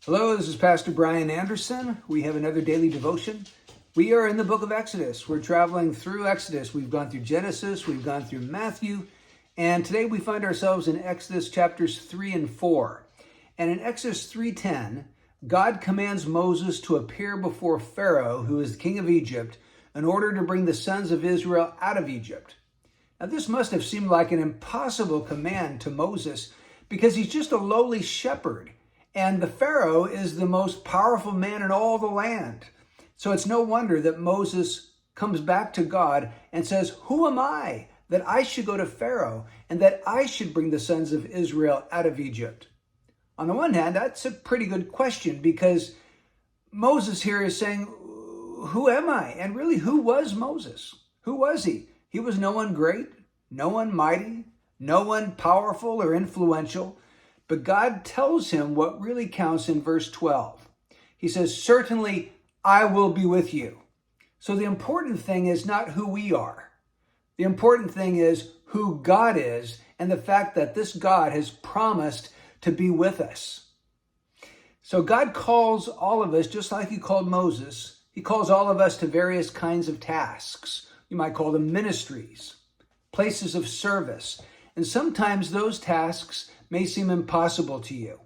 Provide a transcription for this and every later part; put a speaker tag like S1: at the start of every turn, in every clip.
S1: Hello, this is Pastor Brian Anderson. We have another daily devotion. We are in the book of Exodus. We're traveling through Exodus. We've gone through Genesis, we've gone through Matthew, and today we find ourselves in Exodus chapters 3 and 4. And in Exodus 3:10, God commands Moses to appear before Pharaoh, who is the king of Egypt, in order to bring the sons of Israel out of Egypt. Now, this must have seemed like an impossible command to Moses because he's just a lowly shepherd. And the Pharaoh is the most powerful man in all the land. So it's no wonder that Moses comes back to God and says, "Who am I that I should go to Pharaoh and that I should bring the sons of Israel out of Egypt?" On the one hand, that's a pretty good question because Moses here is saying, "Who am I?" And really, who was Moses? Who was he? He was no one great, no one mighty, no one powerful or influential. But God tells him what really counts in verse 12. He says, "Certainly I will be with you." So the important thing is not who we are. The important thing is who God is and the fact that this God has promised to be with us. So God calls all of us, just like he called Moses, he calls all of us to various kinds of tasks. You might call them ministries, places of service. And sometimes those tasks may seem impossible to you.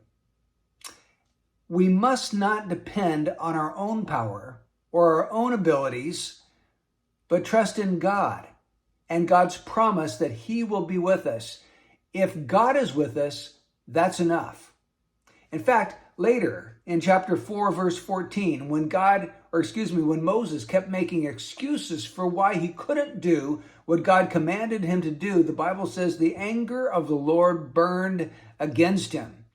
S1: We must not depend on our own power or our own abilities, but trust in God and God's promise that he will be with us. If God is with us, that's enough. In fact, later in chapter 4, verse 14, when Moses kept making excuses for why he couldn't do what God commanded him to do, the Bible says the anger of the Lord burned against him.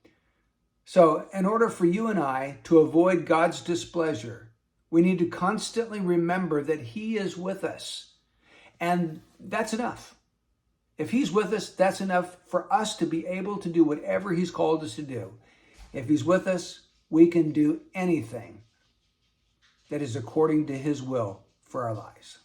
S1: So in order for you and I to avoid God's displeasure, we need to constantly remember that he is with us. And that's enough. If he's with us, that's enough for us to be able to do whatever he's called us to do. If he's with us, we can do anything that is according to his will for our lives.